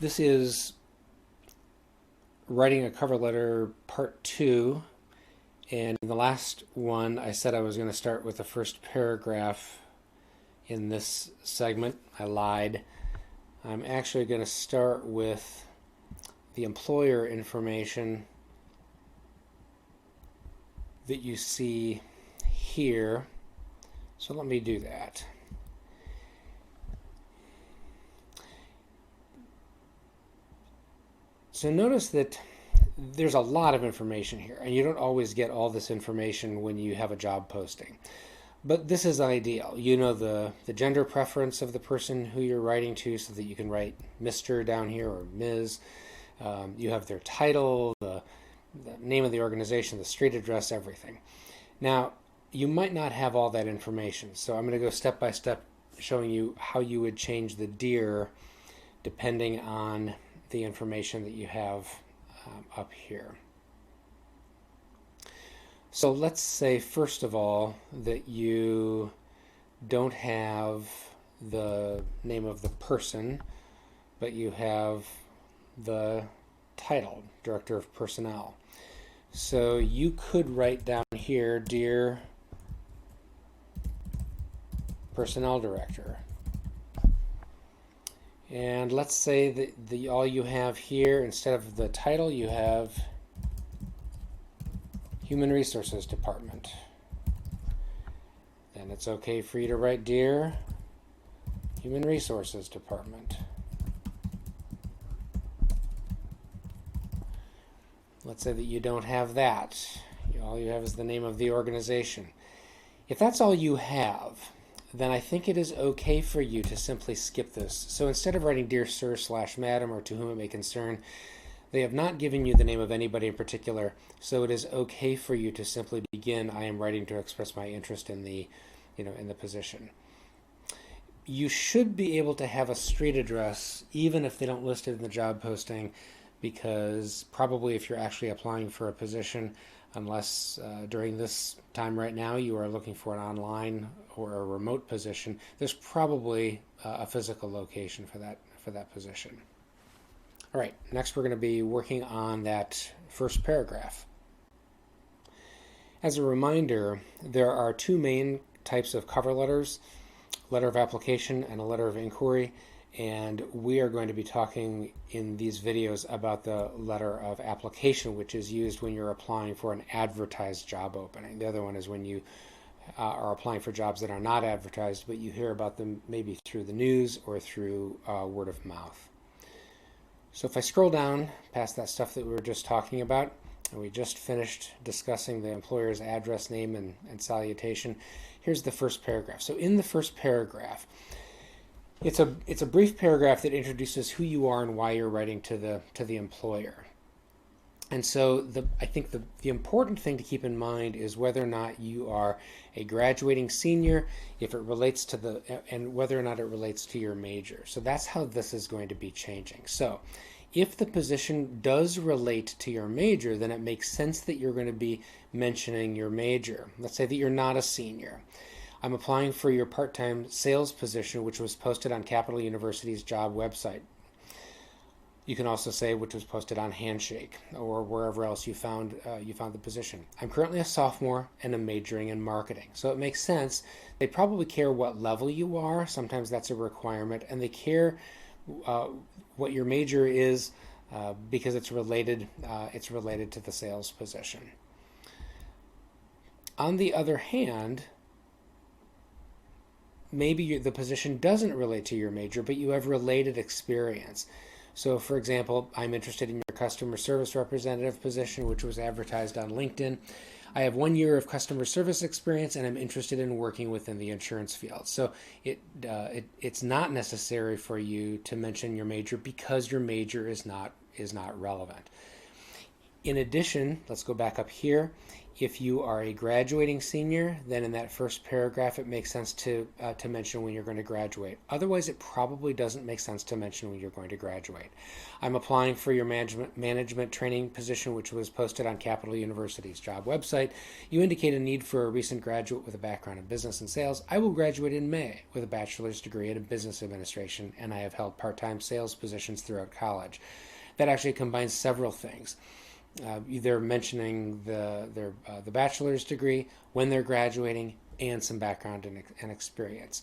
This is writing a cover letter part 2, and in the last one I said I was going to start with the first paragraph in this segment. I lied. I'm actually going to start with the employer information that you see here. So let me do that. So notice that there's a lot of information here, and you don't always get all this information when you have a job posting. But this is ideal. You know the gender preference of the person who you're writing to, so that you can write Mr. down here or Ms. You have their title, the name of the organization, the street address, everything. Now, you might not have all that information, so I'm going to go step by step showing you how you would change the dear depending on the information that you have up here. So let's say, first of all, that you don't have the name of the person, but you have the title, Director of Personnel. So you could write down here, Dear Personnel Director. And let's say that all you have here, instead of the title, you have Human Resources Department. Then it's okay for you to write Dear Human Resources Department. Let's say that you don't have that. All you have is the name of the organization. If that's all you have, then I think it is okay for you to simply skip this. So instead of writing Dear Sir / Madam or To Whom It May Concern, they have not given you the name of anybody in particular, so it is okay for you to simply begin, I am writing to express my interest in the position. You should be able to have a street address even if they don't list it in the job posting, because probably if you're actually applying for a position, unless during this time right now you are looking for an online or a remote position, there's probably a physical location for that position. All right, next we're going to be working on that first paragraph. As a reminder, there are two main types of cover letters, letter of application and a letter of inquiry, and we are going to be talking in these videos about the letter of application, which is used when you're applying for an advertised job opening. The other one is when you are applying for jobs that are not advertised, but you hear about them maybe through the news or through word of mouth. So if I scroll down past that stuff that we were just talking about, and we just finished discussing the employer's address, name, and salutation, here's the first paragraph. So in the first paragraph, it's a brief paragraph that introduces who you are and why you're writing to the employer. And so I think the important thing to keep in mind is whether or not you are a graduating senior, if it relates to and whether or not it relates to your major. So that's how this is going to be changing. So if the position does relate to your major, then it makes sense that you're going to be mentioning your major. Let's say that you're not a senior. I'm applying for your part-time sales position, which was posted on Capital University's job website. You can also say which was posted on Handshake or wherever else you found the position. I'm currently a sophomore and I'm majoring in marketing. So it makes sense. They probably care what level you are. Sometimes that's a requirement, and they care what your major is because it's related to the sales position. On the other hand, maybe the position doesn't relate to your major, but you have related experience. So, for example, I'm interested in your customer service representative position, which was advertised on LinkedIn. I have 1 year of customer service experience, and I'm interested in working within the insurance field. So it's not necessary for you to mention your major because your major is not relevant. In addition, let's go back up here. If you are a graduating senior, then in that first paragraph it makes sense to mention when you're going to graduate. Otherwise, it probably doesn't make sense to mention when you're going to graduate. I'm applying for your management training position, which was posted on Capital University's job website. You indicate a need for a recent graduate with a background in business and sales. I will graduate in May with a bachelor's degree in business administration, and I have held part-time sales positions throughout college. That actually combines several things. They're mentioning the bachelor's degree, when they're graduating, and some background and experience.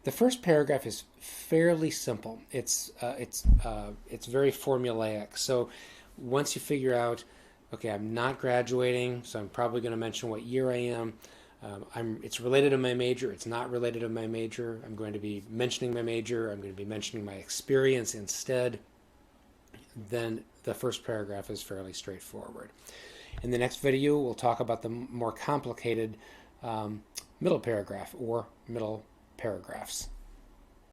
The first paragraph is fairly simple. It's very formulaic. So once you figure out, okay, I'm not graduating, so I'm probably going to mention what year I am. It's related to my major. It's not related to my major. I'm going to be mentioning my major. I'm going to be mentioning my experience instead. Then the first paragraph is fairly straightforward. In the next video, we'll talk about the more complicated middle paragraph or middle paragraphs.